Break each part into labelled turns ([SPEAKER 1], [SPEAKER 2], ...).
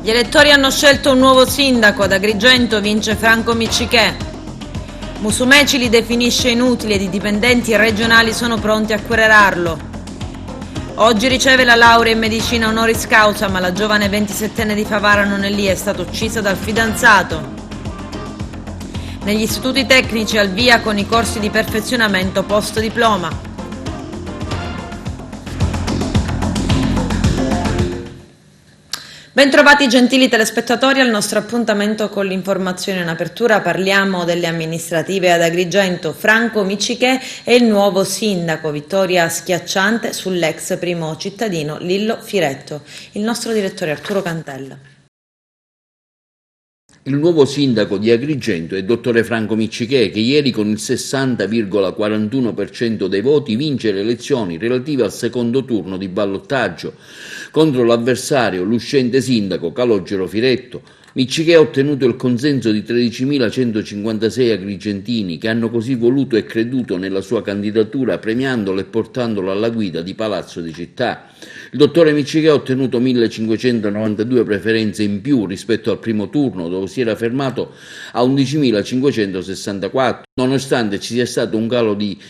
[SPEAKER 1] Gli elettori hanno scelto un nuovo sindaco, ad Agrigento vince Franco Miccichè. Musumeci li definisce inutili ed i dipendenti regionali sono pronti a querelarlo. Oggi riceve la laurea in medicina honoris causa, ma la giovane 27enne di Favara non è lì, è stata uccisa dal fidanzato. Negli istituti tecnici al via con i corsi di perfezionamento post diploma. Bentrovati gentili telespettatori al nostro appuntamento con l'informazione in apertura. Parliamo delle amministrative ad Agrigento. Franco Miccichè è il nuovo sindaco, vittoria schiacciante sull'ex primo cittadino Lillo Firetto. Il nostro direttore Arturo Cantella.
[SPEAKER 2] Il nuovo sindaco di Agrigento è il dottore Franco Miccichè, che ieri con il 60,41% dei voti vince le elezioni relative al secondo turno di ballottaggio contro l'avversario, l'uscente sindaco Calogero Firetto. Miccichè ha ottenuto il consenso di 13.156 agrigentini che hanno così voluto e creduto nella sua candidatura, premiandolo e portandolo alla guida di Palazzo di Città. Il dottore Miccichè ha ottenuto 1.592 preferenze in più rispetto al primo turno, dove si era fermato a 11.564, nonostante ci sia stato un calo di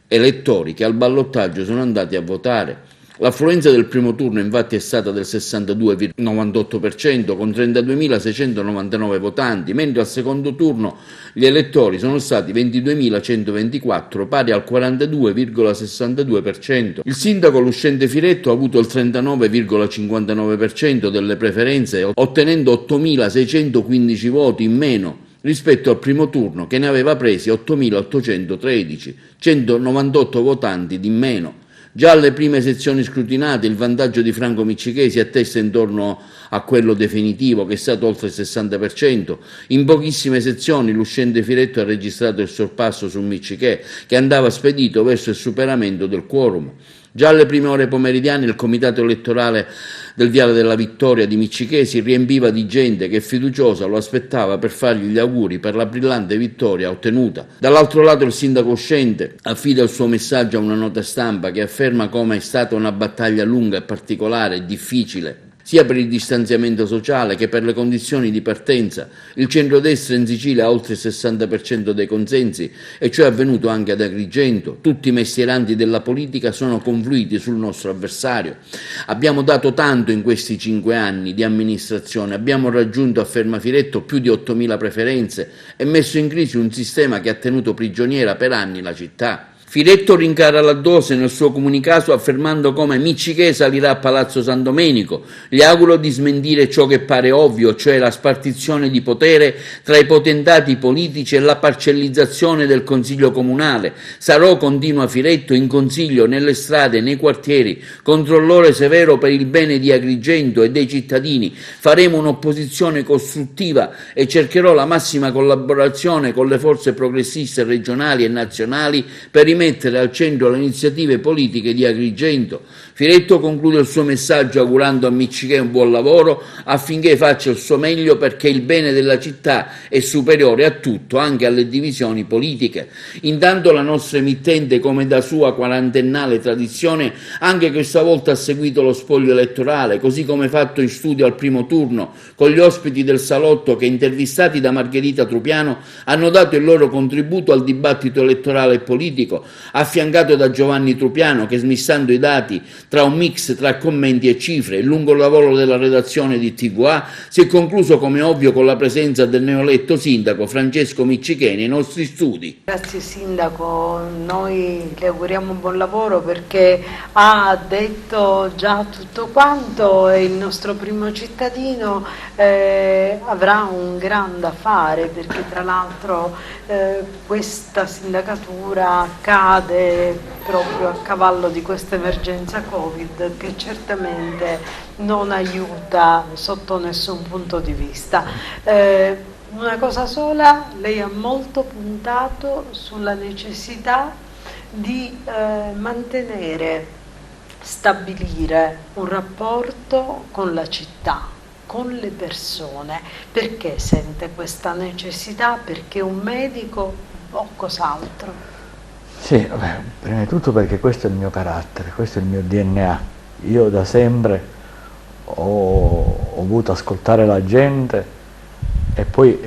[SPEAKER 2] elettori che al ballottaggio sono andati a votare. L'affluenza del primo turno infatti è stata del 62,98% con 32.699 votanti, mentre al secondo turno gli elettori sono stati 22.124, pari al 42,62%. Il sindaco l'uscente Firetto ha avuto il 39,59% delle preferenze, ottenendo 8.615 voti in meno rispetto al primo turno, che ne aveva presi 8.813, 198 votanti di meno. Già alle prime sezioni scrutinate il vantaggio di Franco Miccichè si attesta intorno a quello definitivo, che è stato oltre il 60%. In pochissime sezioni l'uscente Firetto ha registrato il sorpasso su Miccichè, che andava spedito verso il superamento del quorum. Già alle prime ore pomeridiane il comitato elettorale del Viale della Vittoria di Miccichè si riempiva di gente che fiduciosa lo aspettava per fargli gli auguri per la brillante vittoria ottenuta. Dall'altro lato il sindaco uscente affida il suo messaggio a una nota stampa che afferma come è stata una battaglia lunga e particolare e difficile, sia per il distanziamento sociale che per le condizioni di partenza. Il centrodestra in Sicilia ha oltre il 60% dei consensi e ciò è avvenuto anche ad Agrigento. Tutti i mestieranti della politica sono confluiti sul nostro avversario. Abbiamo dato tanto in questi 5 anni di amministrazione, abbiamo raggiunto, afferma Firetto, più di 8.000 preferenze e messo in crisi un sistema che ha tenuto prigioniera per anni la città. Firetto rincara la dose nel suo comunicato affermando come Miccichè salirà a Palazzo San Domenico. Gli auguro di smentire ciò che pare ovvio, cioè la spartizione di potere tra i potentati politici e la parcellizzazione del Consiglio Comunale. Sarò, continua Firetto, in consiglio, nelle strade, nei quartieri, controllore severo per il bene di Agrigento e dei cittadini. Faremo un'opposizione costruttiva e cercherò la massima collaborazione con le forze progressiste regionali e nazionali per mettere al centro le iniziative politiche di Agrigento. Firetto conclude il suo messaggio augurando a Miccichè un buon lavoro affinché faccia il suo meglio, perché il bene della città è superiore a tutto, anche alle divisioni politiche. Intanto la nostra emittente, come da sua quarantennale tradizione, anche questa volta ha seguito lo spoglio elettorale, così come fatto in studio al primo turno, con gli ospiti del salotto che, intervistati da Margherita Trupiano, hanno dato il loro contributo al dibattito elettorale e politico, affiancato da Giovanni Trupiano che, smistando i dati tra un mix tra commenti e cifre, il lungo lavoro della redazione di TVA si è concluso come ovvio con la presenza del neoeletto sindaco Francesco Miccichè nei nostri studi.
[SPEAKER 3] Grazie sindaco, noi le auguriamo un buon lavoro perché ha detto già tutto quanto e il nostro primo cittadino avrà un gran da fare, perché tra l'altro questa sindacatura cade proprio a cavallo di questa emergenza Covid, che certamente non aiuta sotto nessun punto di vista. Una cosa sola, lei ha molto puntato sulla necessità di mantenere, stabilire un rapporto con la città, con le persone. Perché sente questa necessità? Perché un medico o cos'altro?
[SPEAKER 4] Sì, vabbè, prima di tutto perché questo è il mio carattere, questo è il mio DNA. Io da sempre ho ho voluto ascoltare la gente e poi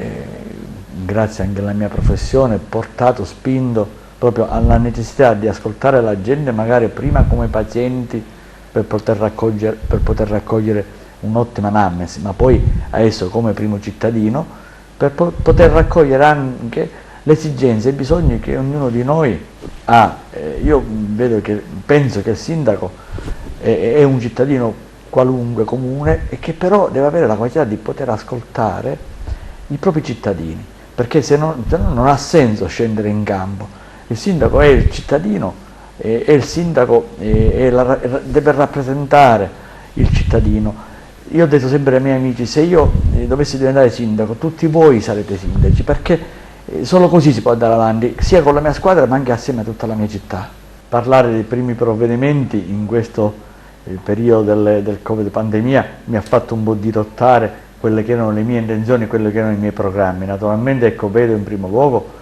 [SPEAKER 4] grazie anche alla mia professione portato, spinto proprio alla necessità di ascoltare la gente magari prima come pazienti per poter raccogliere un'ottima anamnesi, ma poi adesso come primo cittadino per poter raccogliere anche le esigenze e i bisogni che ognuno di noi ha. Io penso che il sindaco è un cittadino qualunque, comune, e che però deve avere la capacità di poter ascoltare i propri cittadini, perché se no non ha senso scendere in campo. Il sindaco è il cittadino, è il sindaco, deve rappresentare il cittadino. Io ho detto sempre ai miei amici, se io dovessi diventare sindaco, tutti voi sarete sindaci, perché solo così si può andare avanti, sia con la mia squadra ma anche assieme a tutta la mia città. Parlare dei primi provvedimenti in questo periodo del Covid pandemia mi ha fatto un po' dirottare quelle che erano le mie intenzioni, quelli che erano i miei programmi. Naturalmente, ecco, vedo in primo luogo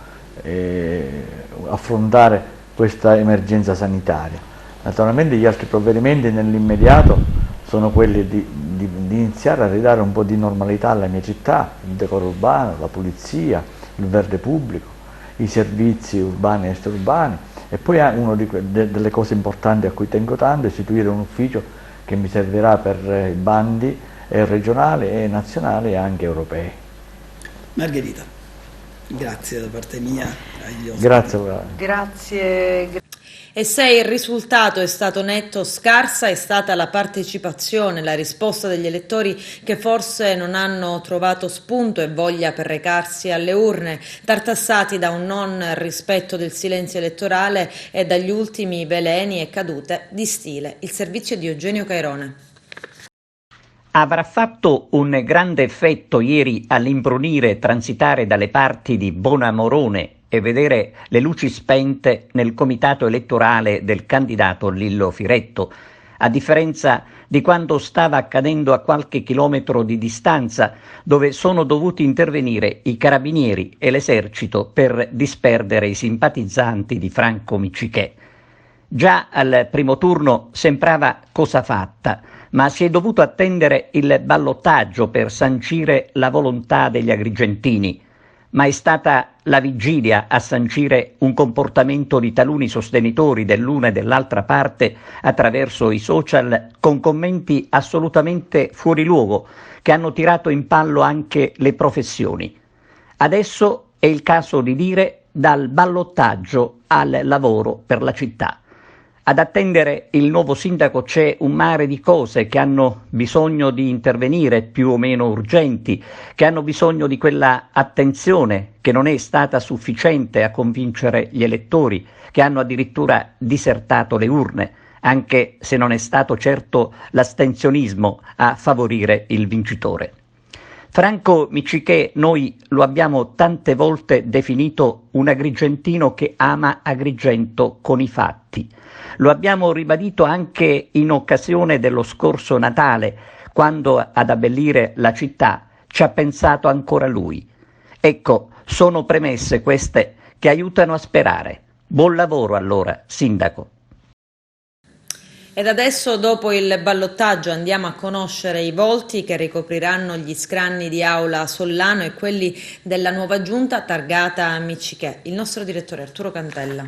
[SPEAKER 4] affrontare questa emergenza sanitaria. Naturalmente gli altri provvedimenti nell'immediato sono quelli di iniziare a ridare un po' di normalità alla mia città, il decoro urbano, la pulizia, il verde pubblico, i servizi urbani e extraurbani, e poi una delle cose importanti a cui tengo tanto è istituire un ufficio che mi servirà per i bandi regionali e nazionali e anche europei.
[SPEAKER 5] Margherita, grazie da parte mia agli ospiti.
[SPEAKER 4] Grazie.
[SPEAKER 3] Grazie.
[SPEAKER 1] E se il risultato è stato netto, scarsa è stata la partecipazione, la risposta degli elettori che forse non hanno trovato spunto e voglia per recarsi alle urne, tartassati da un non rispetto del silenzio elettorale e dagli ultimi veleni e cadute di stile. Il servizio di Eugenio Cairone.
[SPEAKER 6] Avrà fatto un grande effetto ieri all'imbrunire e transitare dalle parti di Bonamorone e vedere le luci spente nel comitato elettorale del candidato Lillo Firetto, a differenza di quanto stava accadendo a qualche chilometro di distanza, dove sono dovuti intervenire i carabinieri e l'esercito per disperdere i simpatizzanti di Franco Miccichè. Già al primo turno sembrava cosa fatta, ma si è dovuto attendere il ballottaggio per sancire la volontà degli agrigentini. Ma è stata la vigilia a sancire un comportamento di taluni sostenitori dell'una e dell'altra parte attraverso i social, con commenti assolutamente fuori luogo che hanno tirato in ballo anche le professioni. Adesso è il caso di dire dal ballottaggio al lavoro per la città. Ad attendere il nuovo sindaco c'è un mare di cose che hanno bisogno di intervenire, più o meno urgenti, che hanno bisogno di quella attenzione che non è stata sufficiente a convincere gli elettori, che hanno addirittura disertato le urne, anche se non è stato certo l'astensionismo a favorire il vincitore. Franco Miccichè noi lo abbiamo tante volte definito un agrigentino che ama Agrigento con i fatti. Lo abbiamo ribadito anche in occasione dello scorso Natale, quando ad abbellire la città ci ha pensato ancora lui. Ecco, sono premesse queste che aiutano a sperare. Buon lavoro allora, sindaco.
[SPEAKER 1] Ed adesso, dopo il ballottaggio, andiamo a conoscere i volti che ricopriranno gli scranni di Aula Sollano e quelli della nuova giunta targata Miccichè. Il nostro direttore Arturo Cantella.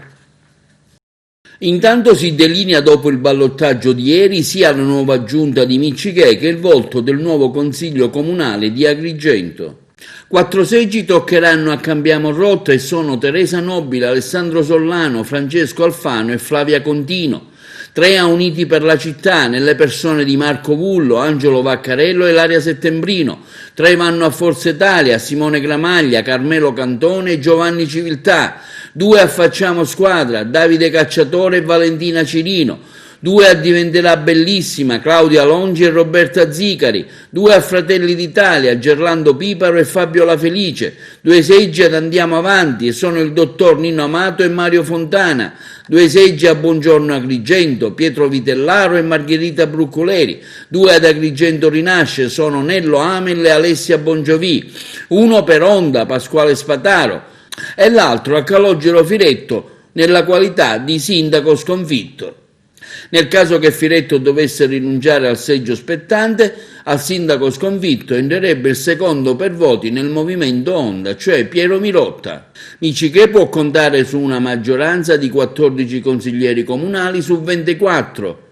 [SPEAKER 2] Intanto si delinea, dopo il ballottaggio di ieri, sia la nuova giunta di Miccichè che il volto del nuovo consiglio comunale di Agrigento. 4 seggi toccheranno a Cambiamo Rotta e sono Teresa Nobile, Alessandro Sollano, Francesco Alfano e Flavia Contino. 3 a Uniti per la città, nelle persone di Marco Vullo, Angelo Vaccarello e Ilaria Settembrino. 3 vanno a Forza Italia, Simone Gramaglia, Carmelo Cantone e Giovanni Civiltà. 2 a Facciamo Squadra, Davide Cacciatore e Valentina Cirino. 2 a Diventerà Bellissima, Claudia Longi e Roberta Zicari. 2 a Fratelli d'Italia, Gerlando Piparo e Fabio La Felice. 2 seggi ad Andiamo Avanti e sono il dottor Nino Amato e Mario Fontana. 2 seggi a Buongiorno Agrigento, Pietro Vitellaro e Margherita Bruccoleri. 2 ad Agrigento Rinasce sono Nello Amel e Alessia Bongiovi. 1 per Onda, Pasquale Spataro, e l'altro a Calogero Firetto nella qualità di sindaco sconfitto. Nel caso che Firetto dovesse rinunciare al seggio spettante, al sindaco sconfitto entrerebbe il secondo per voti nel movimento Onda, cioè Piero Mirotta. Miciché può contare su una maggioranza di 14 consiglieri comunali su 24.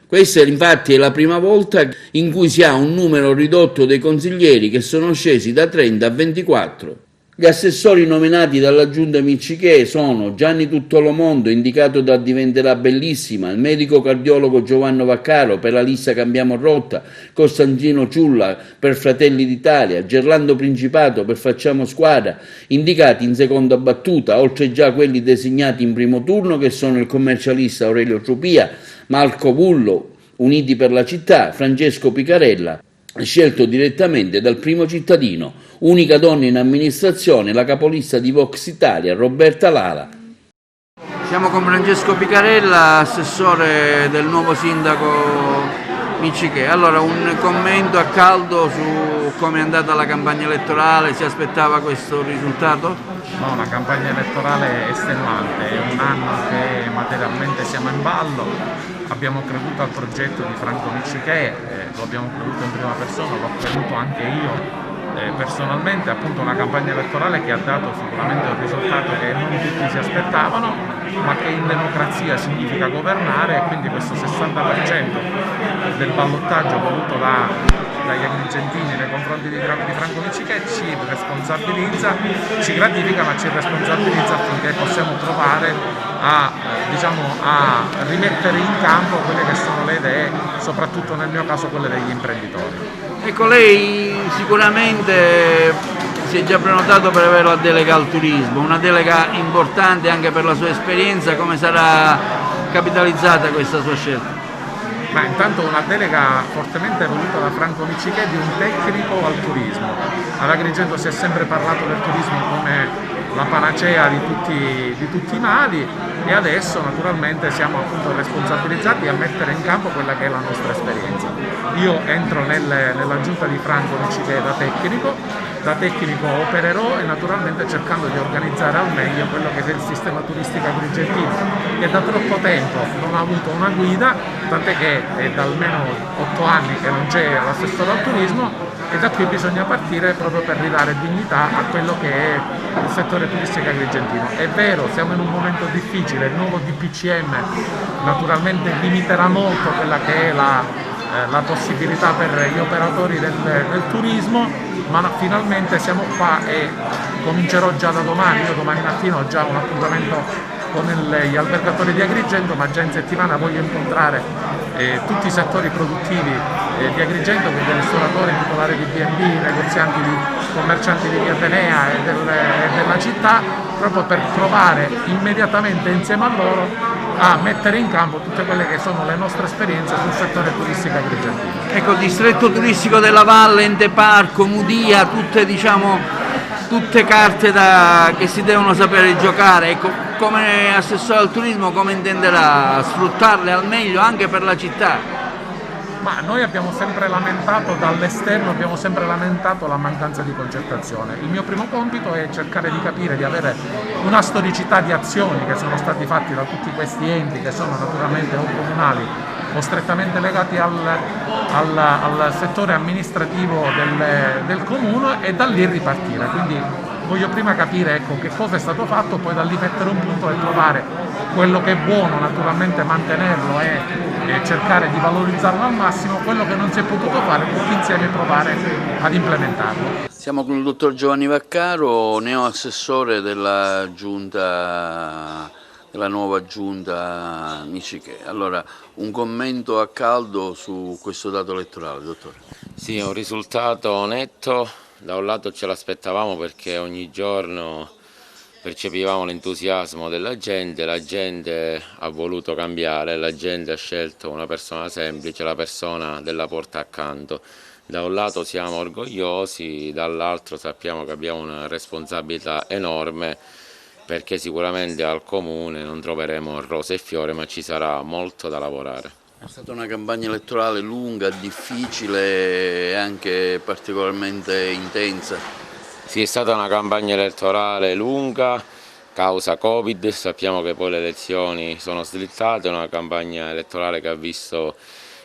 [SPEAKER 2] Questa infatti è la prima volta in cui si ha un numero ridotto dei consiglieri che sono scesi da 30 a 24. Gli assessori nominati dalla giunta Miccichè sono Gianni Tuttolomondo, indicato da Diventerà Bellissima, il medico cardiologo Giovanni Vaccaro per la lista Cambiamo Rotta, Costantino Ciulla per Fratelli d'Italia, Gerlando Principato per Facciamo Squadra, indicati in seconda battuta, oltre già quelli designati in primo turno che sono il commercialista Aurelio Trupia, Marco Bullo, Uniti per la Città, Francesco Picarella, scelto direttamente dal primo cittadino, unica donna in amministrazione, la capolista di Vox Italia, Roberta Lala. Siamo con Francesco Picarella, assessore del nuovo sindaco Miccichè. Allora, un commento a caldo su come è andata la campagna elettorale, si aspettava questo risultato?
[SPEAKER 7] No, una campagna elettorale estenuante, è un anno che materialmente siamo in ballo, abbiamo creduto al progetto di Franco Miccichè, lo abbiamo creduto in prima persona, l'ho creduto anche io personalmente, appunto una campagna elettorale che ha dato sicuramente un risultato che non tutti si aspettavano, ma che in democrazia significa governare, e quindi questo 60% del ballottaggio voluto dagli agrigentini nei confronti di Franco Miccichè ci responsabilizza, ci gratifica, ma ci responsabilizza affinché possiamo provare a rimettere in campo quelle che sono le idee, soprattutto nel mio caso quelle degli imprenditori.
[SPEAKER 2] Ecco, lei sicuramente si è già prenotato per avere la delega al turismo, una delega importante anche per la sua esperienza. Come sarà capitalizzata questa sua scelta?
[SPEAKER 7] Ma intanto una delega fortemente voluta da Franco Miccichè di un tecnico al turismo. Ad Agrigento si è sempre parlato del turismo come la panacea di tutti i mali, e adesso naturalmente siamo appunto responsabilizzati a mettere in campo quella che è la nostra esperienza. Io entro nella giunta di Franco Miccichè da tecnico opererò, e naturalmente cercando di organizzare al meglio quello che è il sistema turistico agrigentino, che da troppo tempo non ha avuto una guida, tant'è che è da almeno 8 anni che non c'è l'assessore al turismo, e da qui bisogna partire proprio per ridare dignità a quello che è il settore turistico agrigentino. È vero, siamo in un momento difficile, il nuovo DPCM naturalmente limiterà molto quella che è la possibilità per gli operatori del turismo, ma finalmente siamo qua e comincerò già da domani. Io domani mattina ho già un appuntamento con gli albergatori di Agrigento, ma già in settimana voglio incontrare tutti i settori produttivi di Agrigento, quindi ristoratori, titolari di B&B, negozianti, commercianti di Via Atenea e della città, proprio per provare immediatamente insieme a loro a mettere in campo tutte quelle che sono le nostre esperienze sul settore turistico agrigentino.
[SPEAKER 2] Ecco, distretto turistico della Valle, Ente Parco, Mudia, tutte carte che si devono sapere giocare. Ecco, come assessore al turismo come intenderà sfruttarle al meglio anche per la città?
[SPEAKER 7] Ma noi abbiamo sempre lamentato dall'esterno, abbiamo sempre lamentato la mancanza di concertazione. Il mio primo compito è cercare di capire, di avere una storicità di azioni che sono stati fatti da tutti questi enti, che sono naturalmente o comunali o strettamente legati al settore amministrativo del comune, e da lì ripartire. Quindi voglio prima capire, ecco, che cosa è stato fatto, poi da lì mettere un punto e trovare quello che è buono, naturalmente mantenerlo e cercare di valorizzarlo al massimo, quello che non si è potuto fare tutti insieme provare ad implementarlo.
[SPEAKER 2] Siamo con il dottor Giovanni Vaccaro, neoassessore della nuova giunta Miccichè. Allora, un commento a caldo su questo dato elettorale, dottore.
[SPEAKER 8] Sì, è un risultato netto. Da un lato ce l'aspettavamo perché ogni giorno percepivamo l'entusiasmo della gente, la gente ha voluto cambiare, la gente ha scelto una persona semplice, la persona della porta accanto. Da un lato siamo orgogliosi, dall'altro sappiamo che abbiamo una responsabilità enorme, perché sicuramente al comune non troveremo rose e fiori, ma ci sarà molto da lavorare.
[SPEAKER 2] È stata una campagna elettorale lunga, difficile e anche particolarmente intensa.
[SPEAKER 8] Sì, è stata una campagna elettorale lunga, causa Covid. Sappiamo che poi le elezioni sono slittate, una campagna elettorale che ha visto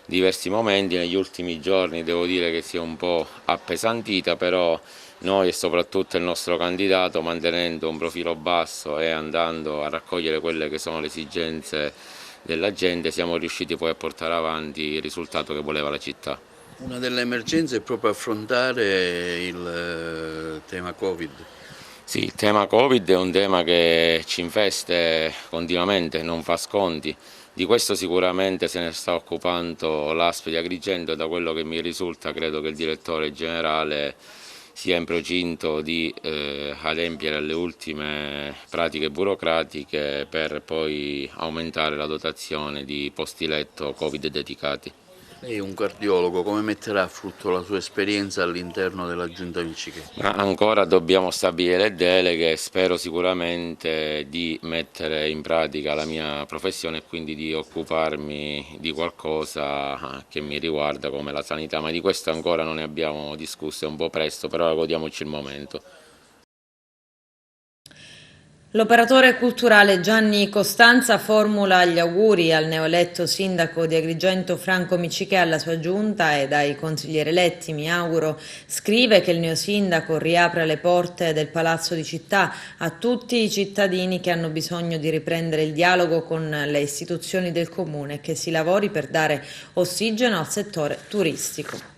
[SPEAKER 8] diversi momenti, negli ultimi giorni devo dire che si è un po' appesantita, però noi e soprattutto il nostro candidato, mantenendo un profilo basso e andando a raccogliere quelle che sono le esigenze della gente, siamo riusciti poi a portare avanti il risultato che voleva la città.
[SPEAKER 2] Una delle emergenze è proprio affrontare il tema Covid.
[SPEAKER 8] Sì, il tema Covid è un tema che ci investe continuamente, non fa sconti. Di questo sicuramente se ne sta occupando l'ASP di Agrigento e da quello che mi risulta credo che il direttore generale sia in procinto di adempiere alle ultime pratiche burocratiche per poi aumentare la dotazione di posti letto Covid dedicati.
[SPEAKER 2] Lei è un cardiologo, come metterà a frutto la sua esperienza all'interno della Giunta Miccichè?
[SPEAKER 8] Ma ancora dobbiamo stabilire le deleghe, spero sicuramente di mettere in pratica la mia professione e quindi di occuparmi di qualcosa che mi riguarda come la sanità, ma di questo ancora non ne abbiamo discusso, è un po' presto, però godiamoci il momento.
[SPEAKER 1] L'operatore culturale Gianni Costanza formula gli auguri al neoeletto sindaco di Agrigento Franco Miccichè, alla sua giunta ed ai consiglieri eletti. Mi auguro, scrive, che il neosindaco riapra le porte del Palazzo di Città a tutti i cittadini che hanno bisogno di riprendere il dialogo con le istituzioni del comune e che si lavori per dare ossigeno al settore turistico.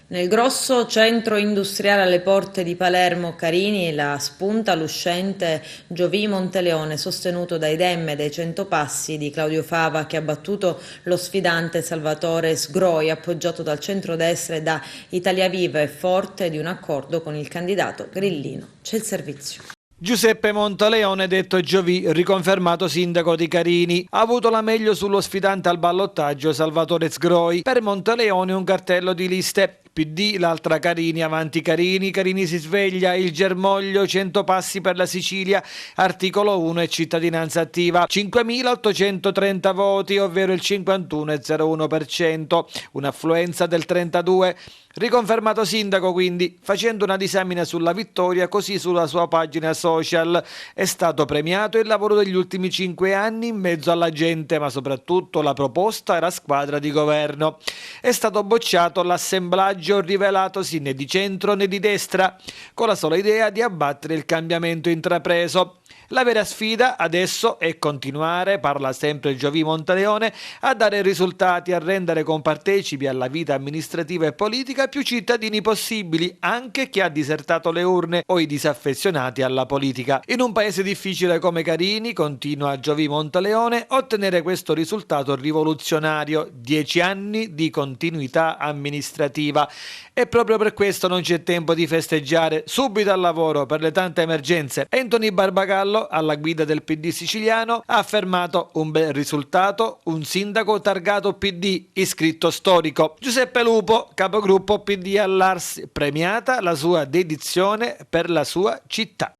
[SPEAKER 1] Nel grosso centro industriale alle porte di Palermo Carini la spunta l'uscente Giovì Monteleone, sostenuto dai Dem e dai 100 passi di Claudio Fava, che ha battuto lo sfidante Salvatore Sgroi, appoggiato dal centrodestra e da Italia Viva e forte di un accordo con il candidato grillino. C'è il servizio.
[SPEAKER 9] Giuseppe Monteleone, detto Giovì, riconfermato sindaco di Carini, ha avuto la meglio sullo sfidante al ballottaggio Salvatore Sgroi. Per Monteleone un cartello di liste: PD, l'altra Carini, avanti Carini, Carini si sveglia, il germoglio, 100 passi per la Sicilia, articolo 1 e cittadinanza attiva. 5.830 voti, ovvero il 51,01%, un'affluenza del 32%. Riconfermato sindaco quindi, facendo una disamina sulla vittoria, così sulla sua pagina social: è stato premiato il lavoro degli ultimi 5 anni in mezzo alla gente, ma soprattutto la proposta e la squadra di governo. È stato bocciato l'assemblaggio rivelatosi né di centro né di destra, con la sola idea di abbattere il cambiamento intrapreso. La vera sfida adesso è continuare, parla sempre Giovì Monteleone, a dare risultati, a rendere compartecipi alla vita amministrativa e politica più cittadini possibili, anche chi ha disertato le urne o i disaffezionati alla politica. In un paese difficile come Carini, continua Giovì Monteleone, ottenere questo risultato rivoluzionario: 10 anni di continuità amministrativa. E proprio per questo non c'è tempo di festeggiare, subito al lavoro per le tante emergenze. Anthony Barbagallo, alla guida del PD siciliano, ha affermato: un bel risultato, un sindaco targato PD, iscritto storico. Giuseppe Lupo, capogruppo PD all'Ars, premiata la sua dedizione per la sua città.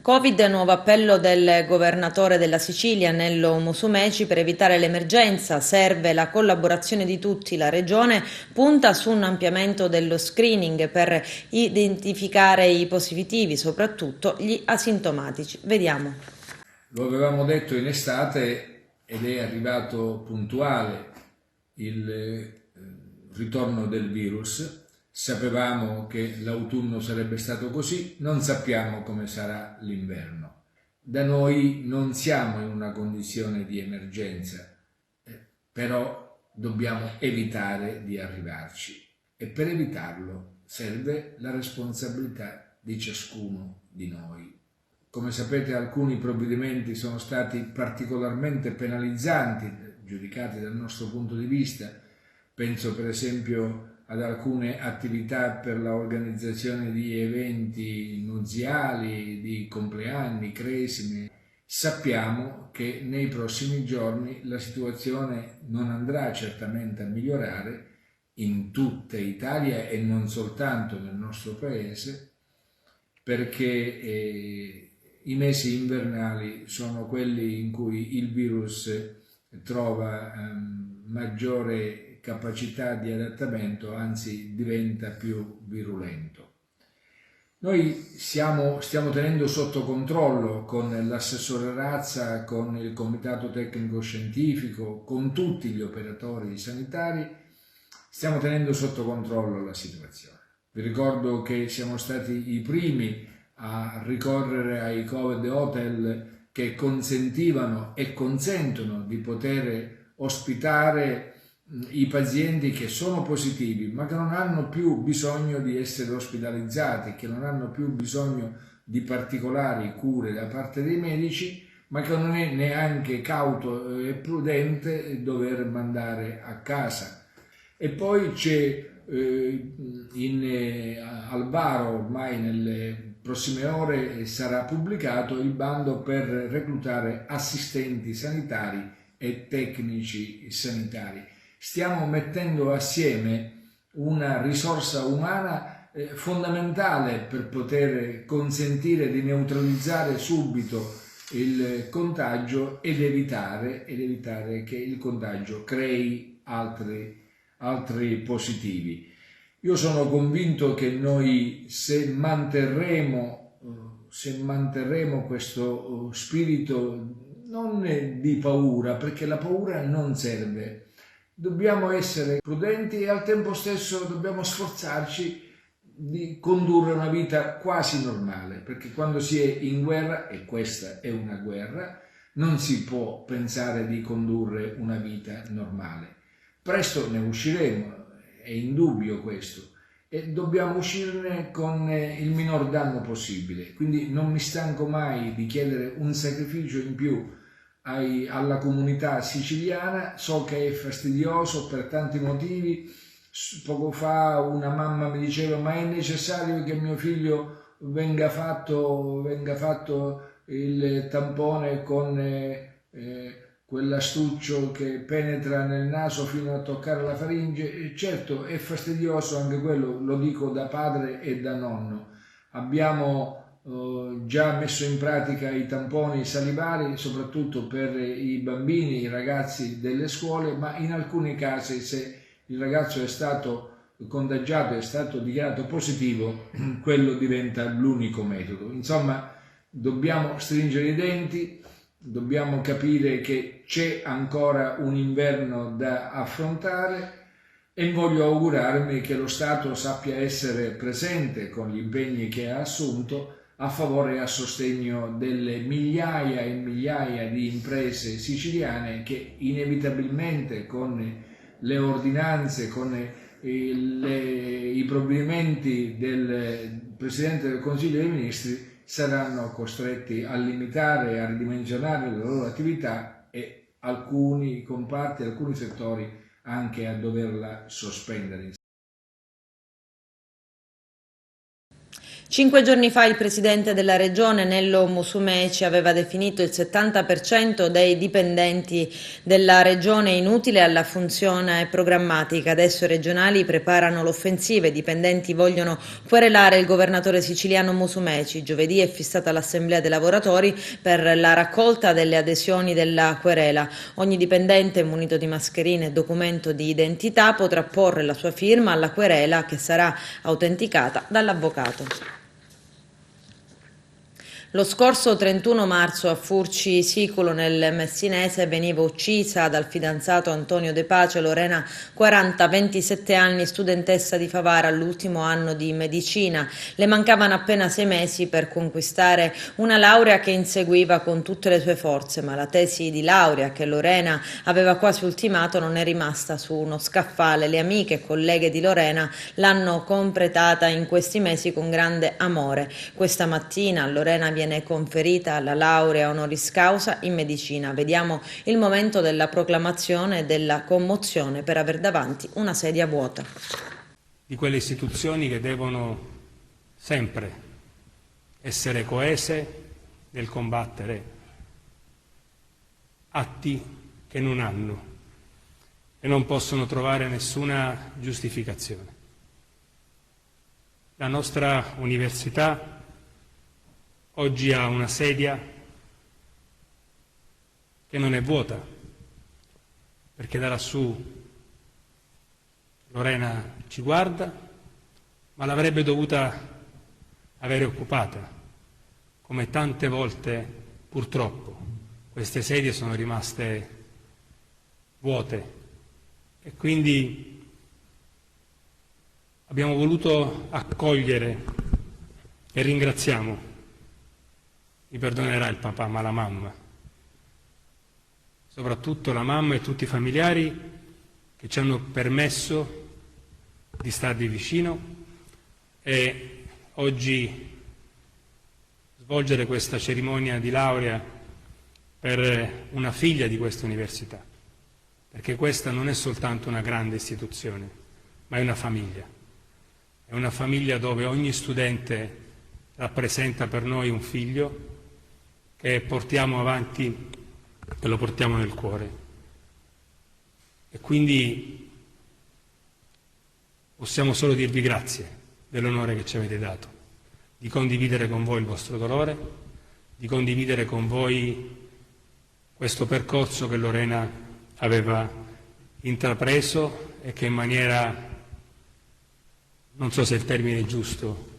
[SPEAKER 1] Covid, nuovo appello del governatore della Sicilia Nello Musumeci per evitare l'emergenza. Serve la collaborazione di tutti. La Regione punta su un ampliamento dello screening per identificare i positivi, soprattutto gli asintomatici. Vediamo.
[SPEAKER 10] Lo avevamo detto in estate ed è arrivato puntuale il ritorno del virus. Sapevamo che l'autunno sarebbe stato così, non sappiamo come sarà l'inverno. Da noi non siamo in una condizione di emergenza, però dobbiamo evitare di arrivarci e per evitarlo serve la responsabilità di ciascuno di noi. Come sapete, alcuni provvedimenti sono stati particolarmente penalizzanti, giudicati dal nostro punto di vista. Penso per esempio ad alcune attività per l'organizzazione di eventi nuziali, di compleanni, cresime. Sappiamo che nei prossimi giorni la situazione non andrà certamente a migliorare in tutta Italia e non soltanto nel nostro paese, perché i mesi invernali sono quelli in cui il virus trova maggiore capacità di adattamento, anzi diventa più virulento. Noi stiamo tenendo sotto controllo con l'assessore Razza, con il comitato tecnico scientifico, con tutti gli operatori sanitari, stiamo tenendo sotto controllo la situazione. Vi ricordo che siamo stati i primi a ricorrere ai Covid hotel che consentivano e consentono di poter ospitare i pazienti che sono positivi ma che non hanno più bisogno di essere ospitalizzati, che non hanno più bisogno di particolari cure da parte dei medici, ma che non è neanche cauto e prudente dover mandare a casa. E poi c'è al varo, ormai nelle prossime ore sarà pubblicato il bando per reclutare assistenti sanitari e tecnici sanitari. Stiamo mettendo assieme una risorsa umana fondamentale per poter consentire di neutralizzare subito il contagio ed evitare che il contagio crei altri positivi. Io sono convinto che noi, se manterremo questo spirito non di paura, perché la paura non serve, dobbiamo essere prudenti e al tempo stesso dobbiamo sforzarci di condurre una vita quasi normale, perché quando si è in guerra, e questa è una guerra, non si può pensare di condurre una vita normale. Presto ne usciremo, è indubbio questo, e dobbiamo uscirne con il minor danno possibile. Quindi non mi stanco mai di chiedere un sacrificio in più alla comunità siciliana. So che è fastidioso per tanti motivi. Poco fa una mamma mi diceva: ma è necessario che mio figlio venga fatto il tampone con quell'astuccio che penetra nel naso fino a toccare la faringe? E certo, è fastidioso anche quello, lo dico da padre e da nonno. Abbiamo già messo in pratica i tamponi salivari, soprattutto per i bambini, i ragazzi delle scuole, ma in alcuni casi, se il ragazzo è stato contagiato, è stato dichiarato positivo, quello diventa l'unico metodo. Insomma, dobbiamo stringere i denti, dobbiamo capire che c'è ancora un inverno da affrontare, e voglio augurarmi che lo Stato sappia essere presente con gli impegni che ha assunto a favore e a sostegno delle migliaia e migliaia di imprese siciliane che inevitabilmente con le ordinanze, con i provvedimenti del Presidente del Consiglio dei Ministri saranno costretti a limitare e a ridimensionare la loro attività, e alcuni comparti, alcuni settori anche a doverla sospendere.
[SPEAKER 1] 5 giorni fa il presidente della regione, Nello Musumeci, aveva definito il 70% dei dipendenti della regione inutile alla funzione programmatica. Adesso i regionali preparano l'offensiva, i dipendenti vogliono querelare il governatore siciliano Musumeci. Giovedì è fissata l'assemblea dei lavoratori per la raccolta delle adesioni della querela. Ogni dipendente munito di mascherine e documento di identità potrà porre la sua firma alla querela, che sarà autenticata dall'avvocato. Lo scorso 31 marzo a Furci Siculo, nel Messinese, veniva uccisa dal fidanzato Antonio De Pace Lorena 40, 27 anni, studentessa di Favara all'ultimo anno di medicina. Le mancavano appena 6 mesi per conquistare una laurea che inseguiva con tutte le sue forze, ma la tesi di laurea che Lorena aveva quasi ultimato non è rimasta su uno scaffale. Le amiche e colleghe di Lorena l'hanno completata in questi mesi con grande amore. Questa mattina a Lorena viene conferita la laurea honoris causa in medicina. Vediamo il momento della proclamazione e della commozione per aver davanti una sedia vuota.
[SPEAKER 11] Di quelle istituzioni che devono sempre essere coese nel combattere atti che non hanno e non possono trovare nessuna giustificazione. La nostra università oggi ha una sedia che non è vuota, perché da lassù Lorena ci guarda, ma l'avrebbe dovuta avere occupata, come tante volte purtroppo queste sedie sono rimaste vuote e quindi abbiamo voluto accogliere e ringraziamo, mi perdonerà il papà, ma la mamma, soprattutto la mamma e tutti i familiari che ci hanno permesso di starvi vicino e oggi svolgere questa cerimonia di laurea per una figlia di questa università, perché questa non è soltanto una grande istituzione, ma è una famiglia dove ogni studente rappresenta per noi un figlio che portiamo avanti e lo portiamo nel cuore. E quindi possiamo solo dirvi grazie dell'onore che ci avete dato, di condividere con voi il vostro dolore, di condividere con voi questo percorso che Lorena aveva intrapreso e che in maniera, non so se il termine è giusto,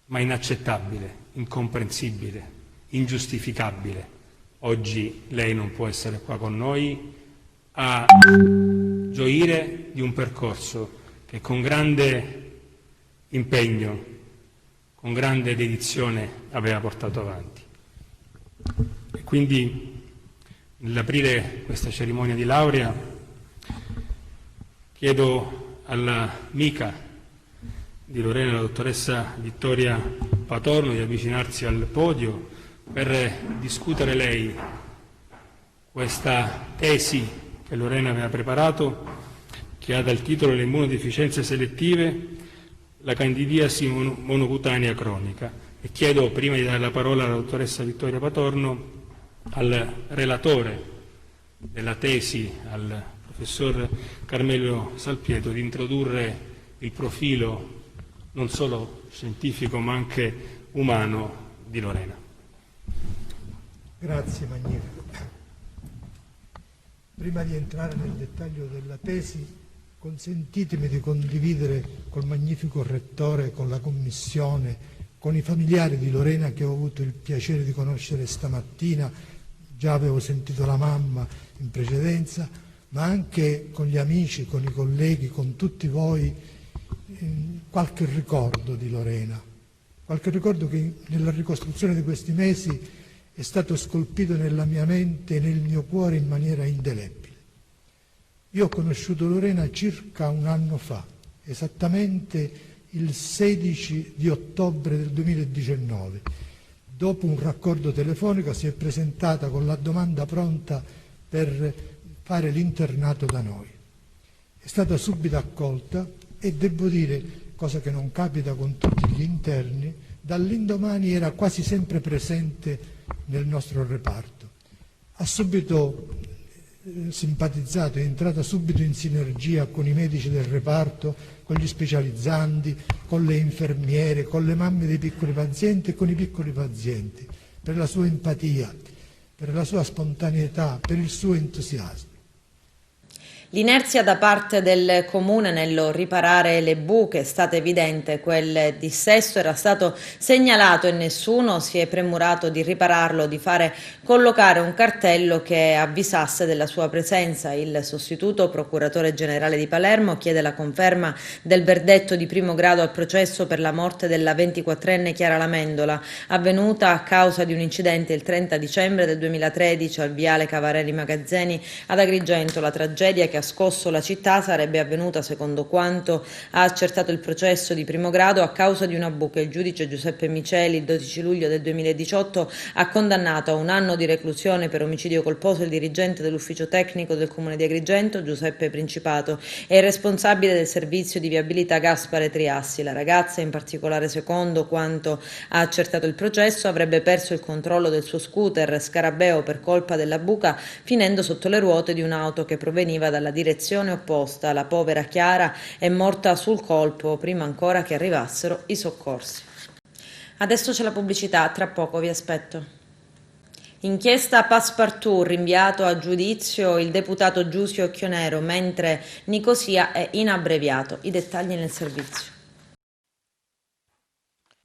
[SPEAKER 11] ma inaccettabile, incomprensibile, ingiustificabile. Oggi lei non può essere qua con noi a gioire di un percorso che con grande impegno, con grande dedizione aveva portato avanti. E quindi nell'aprire questa cerimonia di laurea chiedo all'amica di Lorena, la dottoressa Vittoria Patorno, di avvicinarsi al podio per discutere lei questa tesi che Lorena aveva preparato, che ha dal titolo Le immunodeficienze selettive, la candidiasi monocutanea cronica. E chiedo, prima di dare la parola alla dottoressa Vittoria Patorno, al relatore della tesi, al professor Carmelo Salpietro, di introdurre il profilo non solo scientifico ma anche umano di Lorena.
[SPEAKER 12] Grazie Magnifico. Prima di entrare nel dettaglio della tesi, consentitemi di condividere col magnifico rettore, con la commissione, con i familiari di Lorena che ho avuto il piacere di conoscere stamattina, già avevo sentito la mamma in precedenza, ma anche con gli amici, con i colleghi, con tutti voi, qualche ricordo di Lorena, qualche ricordo che nella ricostruzione di questi mesi è stato scolpito nella mia mente e nel mio cuore in maniera indelebile. Io ho conosciuto Lorena circa un anno fa, esattamente il 16 di ottobre del 2019. Dopo un raccordo telefonico si è presentata con la domanda pronta per fare l'internato da noi. È stata subito accolta e devo dire, cosa che non capita con tutti gli interni, dall'indomani era quasi sempre presente nel nostro reparto. Ha subito simpatizzato, è entrata subito in sinergia con i medici del reparto, con gli specializzanti, con le infermiere, con le mamme dei piccoli pazienti e con i piccoli pazienti, per la sua empatia, per la sua spontaneità, per il suo entusiasmo.
[SPEAKER 1] L'inerzia da parte del Comune nello riparare le buche è stata evidente, quel dissesto era stato segnalato e nessuno si è premurato di ripararlo, di fare collocare un cartello che avvisasse della sua presenza. Il sostituto procuratore generale di Palermo chiede la conferma del verdetto di primo grado al processo per la morte della 24enne Chiara Lamendola, avvenuta a causa di un incidente il 30 dicembre del 2013 al viale Cavarelli Magazzeni ad Agrigento. La tragedia che ha scosso la città sarebbe avvenuta, secondo quanto ha accertato il processo di primo grado, a causa di una buca. Il giudice Giuseppe Miceli il 12 luglio del 2018 ha condannato a 1 anno di reclusione per omicidio colposo il dirigente dell'ufficio tecnico del comune di Agrigento, Giuseppe Principato, e il responsabile del servizio di viabilità Gaspare Triassi. La ragazza, in particolare, secondo quanto ha accertato il processo, avrebbe perso il controllo del suo scooter Scarabeo per colpa della buca, finendo sotto le ruote di un'auto che proveniva dalla direzione opposta. La povera Chiara è morta sul colpo prima ancora che arrivassero i soccorsi. Adesso c'è la pubblicità, tra poco vi aspetto. Inchiesta Passepartout, rinviato a giudizio il deputato Giusio Occhionero, mentre Nicosia è in abbreviato. I dettagli nel servizio.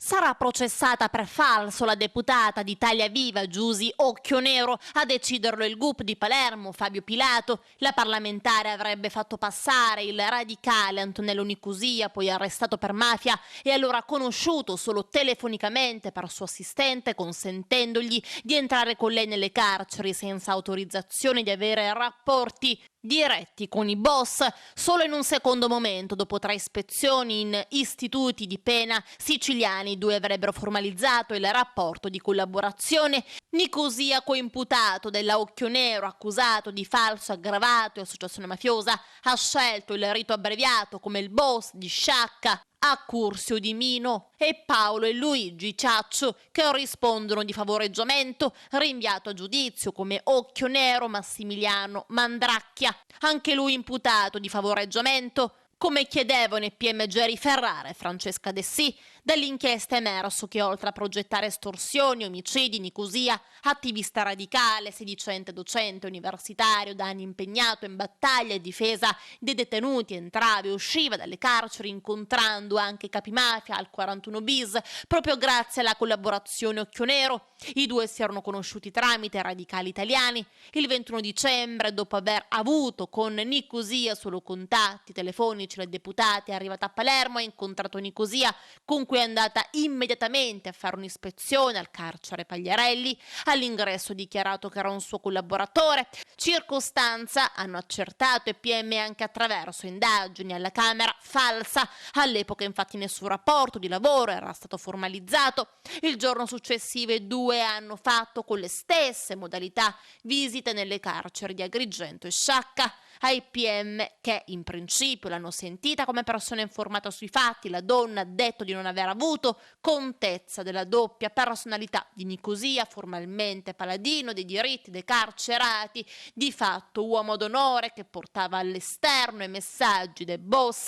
[SPEAKER 13] Sarà processata per falso la deputata di Italia Viva Giusy Occhionero, a deciderlo il GUP di Palermo Fabio Pilato. La parlamentare avrebbe fatto passare il radicale Antonello Nicosia, poi arrestato per mafia e allora conosciuto solo telefonicamente per suo assistente, consentendogli di entrare con lei nelle carceri senza autorizzazione di avere rapporti diretti con i boss. Solo in un secondo momento, dopo 3 ispezioni in istituti di pena siciliani, 2 avrebbero formalizzato il rapporto di collaborazione. Nicosia, coimputato della Occhionero, accusato di falso aggravato e associazione mafiosa, ha scelto il rito abbreviato come il boss di Sciacca, Accursio di Mino e Paolo e Luigi Ciaccio, che rispondono di favoreggiamento, rinviato a giudizio come Occhionero Massimiliano Mandracchia, anche lui imputato di favoreggiamento, come chiedevano i PM Geri Ferrara e Francesca Dessì. Dall'inchiesta è emerso che oltre a progettare estorsioni, omicidi, Nicosia, attivista radicale, sedicente docente universitario da anni impegnato in battaglia e difesa dei detenuti, entrava e usciva dalle carceri incontrando anche capimafia al 41 bis, proprio grazie alla collaborazione Occhionero. I 2 si erano conosciuti tramite radicali italiani. Il 21 dicembre, dopo aver avuto con Nicosia solo contatti telefonici, la deputata è arrivata a Palermo, ha incontrato Nicosia, con cui è andata immediatamente a fare un'ispezione al carcere Pagliarelli. All'ingresso ha dichiarato che era un suo collaboratore, circostanza, hanno accertato e PM anche attraverso indagini alla Camera, falsa. All'epoca infatti nessun rapporto di lavoro era stato formalizzato. Il giorno successivo i 2 hanno fatto con le stesse modalità visite nelle carceri di Agrigento e Sciacca. Ai PM, che in principio l'hanno sentita come persona informata sui fatti, la donna ha detto di non aver avuto contezza della doppia personalità di Nicosia, formalmente paladino dei diritti dei carcerati, di fatto uomo d'onore che portava all'esterno i messaggi del boss.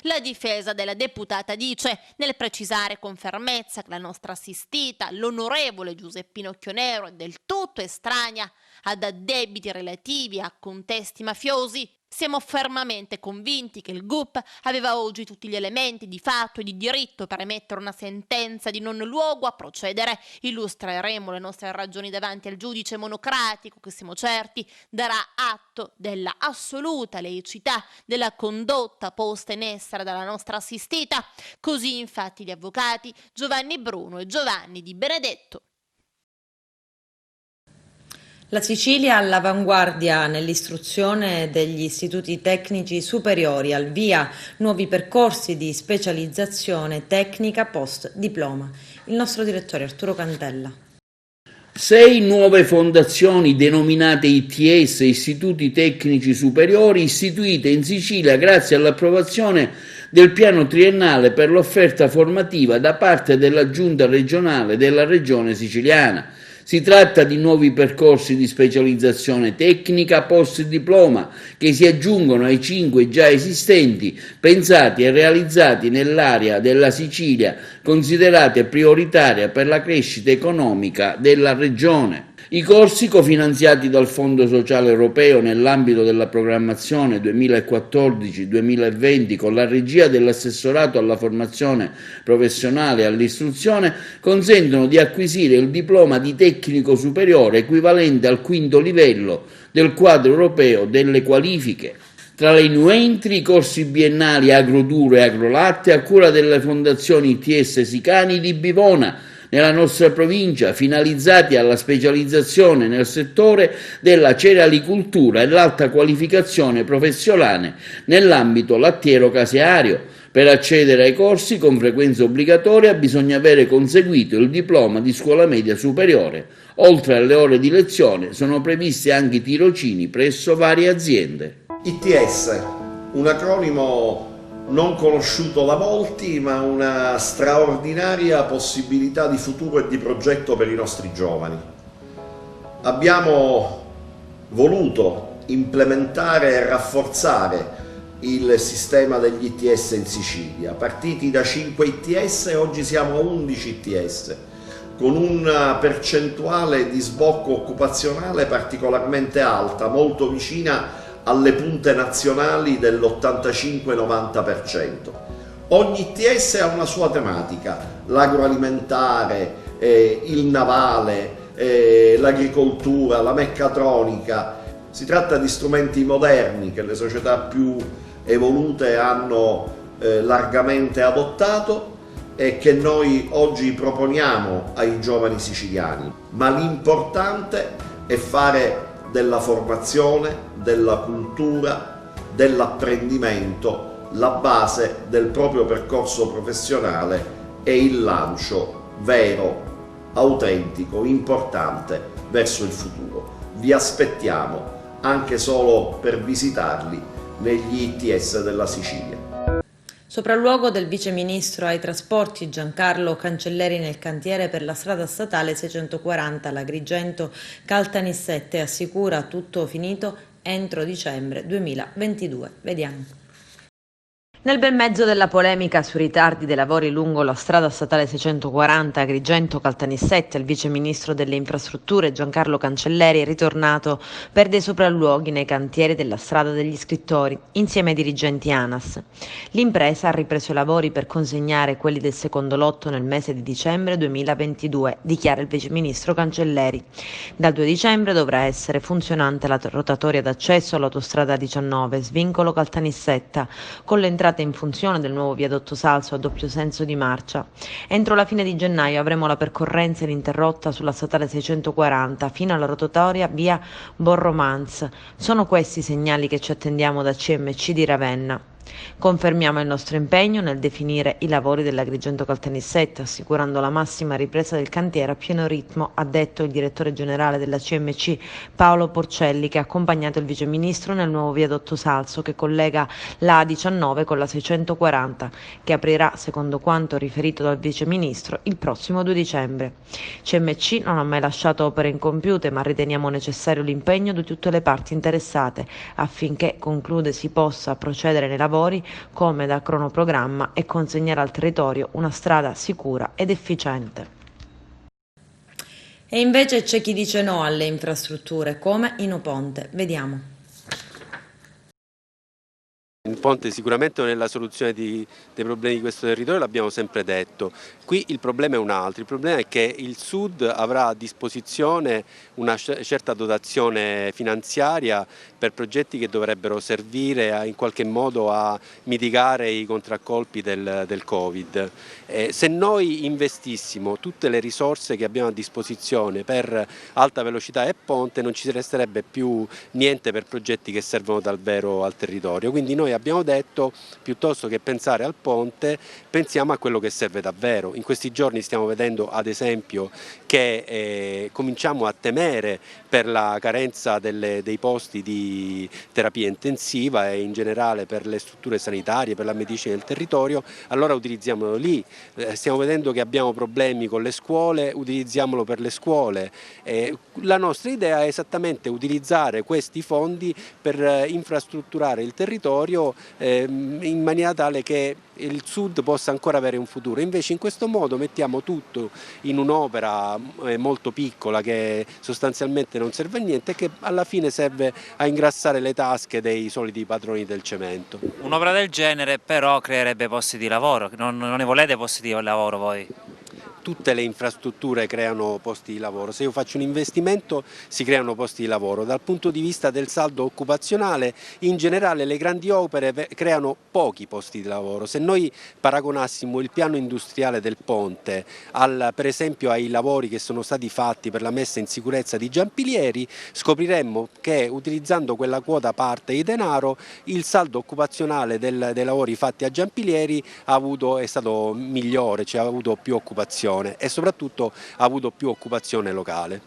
[SPEAKER 13] La difesa della deputata dice, nel precisare con fermezza che la nostra assistita, l'onorevole Giuseppina Occhionero, è del tutto estranea ad addebiti relativi a contesti mafiosi. Siamo fermamente convinti che il GUP aveva oggi tutti gli elementi di fatto e di diritto per emettere una sentenza di non luogo a procedere. Illustreremo le nostre ragioni davanti al giudice monocratico che siamo certi darà atto della assoluta laicità della condotta posta in essere dalla nostra assistita. Così infatti gli avvocati Giovanni Bruno e Giovanni Di Benedetto.
[SPEAKER 1] La Sicilia all'avanguardia nell'istruzione degli istituti tecnici superiori, al via nuovi percorsi di specializzazione tecnica post-diploma. Il nostro direttore Arturo Cantella.
[SPEAKER 2] 6 nuove fondazioni denominate ITS, Istituti Tecnici Superiori, istituite in Sicilia grazie all'approvazione del piano triennale per l'offerta formativa da parte della Giunta regionale della Regione Siciliana. Si tratta di nuovi percorsi di specializzazione tecnica post-diploma che si aggiungono ai 5 già esistenti, pensati e realizzati nell'area della Sicilia, considerate prioritaria per la crescita economica della regione. I corsi cofinanziati dal Fondo Sociale Europeo nell'ambito della programmazione 2014-2020 con la regia dell'assessorato alla formazione professionale e all'istruzione consentono di acquisire il diploma di tecnico superiore equivalente al 5° livello del quadro europeo delle qualifiche. Tra le new entry, i corsi biennali agroduro e agrolatte a cura delle fondazioni ITS Sicani di Bivona, nella nostra provincia, finalizzati alla specializzazione nel settore della cerealicoltura e l'alta qualificazione professionale nell'ambito lattiero-caseario. Per accedere ai corsi con frequenza obbligatoria bisogna avere conseguito il diploma di scuola media superiore. Oltre alle ore di lezione sono previsti anche i tirocini presso varie aziende.
[SPEAKER 14] ITS, un acronimo non conosciuto da molti, ma una straordinaria possibilità di futuro e di progetto per i nostri giovani. Abbiamo voluto implementare e rafforzare il sistema degli ITS in Sicilia, partiti da 5 ITS e oggi siamo a 11 ITS, con una percentuale di sbocco occupazionale particolarmente alta, molto vicina alle punte nazionali dell'85-90%. Ogni ITS ha una sua tematica, l'agroalimentare, il navale, l'agricoltura, la meccatronica. Si tratta di strumenti moderni che le società più evolute hanno largamente adottato e che noi oggi proponiamo ai giovani siciliani, ma l'importante è fare della formazione, della cultura, dell'apprendimento la base del proprio percorso professionale e il lancio vero, autentico, importante verso il futuro. Vi aspettiamo anche solo per visitarli negli ITS della Sicilia.
[SPEAKER 1] Sopralluogo del vice ministro ai trasporti Giancarlo Cancelleri nel cantiere per la strada statale 640 all'Agrigento Caltanissette, assicura tutto finito entro dicembre 2022. Vediamo. Nel bel mezzo della polemica sui ritardi dei lavori lungo la strada statale 640 Agrigento-Caltanissette, il vice ministro delle infrastrutture Giancarlo Cancelleri è ritornato per dei sopralluoghi nei cantieri della strada degli scrittori, insieme ai dirigenti ANAS. L'impresa ha ripreso i lavori per consegnare quelli del secondo lotto nel mese di dicembre 2022, dichiara il vice ministro Cancelleri. Dal 2 dicembre dovrà essere funzionante la rotatoria d'accesso all'autostrada 19, svincolo Caltanissetta, con l'entrata in funzione del nuovo viadotto Salso a doppio senso di marcia. Entro la fine di gennaio avremo la percorrenza ininterrotta sulla statale 640 fino alla rotatoria via Borromans. Sono questi i segnali che ci attendiamo da CMC di Ravenna. Confermiamo il nostro impegno nel definire i lavori dell'Agrigento Caltanissette, assicurando la massima ripresa del cantiere a pieno ritmo, ha detto il direttore generale della CMC Paolo Porcelli, che ha accompagnato il vice ministro nel nuovo viadotto Salso che collega la A19 con la 640, che aprirà, secondo quanto riferito dal vice ministro, il prossimo 2 dicembre. CMC non ha mai lasciato opere incompiute, ma riteniamo necessario l'impegno di tutte le parti interessate affinché, conclude, si possa procedere nei lavori come da cronoprogramma e consegnare al territorio una strada sicura ed efficiente. E invece c'è chi dice no alle infrastrutture, come Inoponte. Vediamo.
[SPEAKER 15] Il ponte sicuramente non è la soluzione dei problemi di questo territorio, l'abbiamo sempre detto. Qui il problema è un altro, il problema è che il Sud avrà a disposizione una certa dotazione finanziaria per progetti che dovrebbero servire in qualche modo a mitigare i contraccolpi del Covid. Se noi investissimo tutte le risorse che abbiamo a disposizione per alta velocità e ponte, non ci resterebbe più niente per progetti che servono davvero al territorio. Quindi noi abbiamo detto, piuttosto che pensare al ponte, pensiamo a quello che serve davvero. In questi giorni stiamo vedendo ad esempio che cominciamo a temere per la carenza dei posti di terapia intensiva e in generale per le strutture sanitarie, per la medicina del territorio, allora utilizziamolo lì. Stiamo vedendo che abbiamo problemi con le scuole, utilizziamolo per le scuole. La nostra idea è esattamente utilizzare questi fondi per infrastrutturare il territorio in maniera tale che il Sud possa ancora avere un futuro. Invece in questo modo mettiamo tutto in un'opera molto piccola che sostanzialmente non serve a niente e che alla fine serve a ingrassare le tasche dei soliti padroni del cemento.
[SPEAKER 16] Un'opera del genere però creerebbe posti di lavoro, non ne volete posti di lavoro voi?
[SPEAKER 15] Tutte le infrastrutture creano posti di lavoro, se io faccio un investimento si creano posti di lavoro. Dal punto di vista del saldo occupazionale, in generale le grandi opere creano pochi posti di lavoro. Se noi paragonassimo il piano industriale del ponte per esempio ai lavori che sono stati fatti per la messa in sicurezza di Giampilieri, scopriremmo che utilizzando quella quota parte di denaro il saldo occupazionale dei lavori fatti a Giampilieri è stato migliore, cioè ha avuto più occupazione e soprattutto ha avuto più occupazione locale.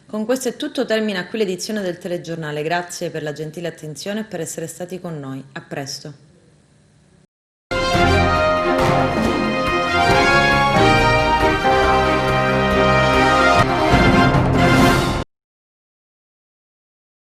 [SPEAKER 1] Con questo è tutto, termina qui l'edizione del telegiornale. Grazie per la gentile attenzione e per essere stati con noi. A presto.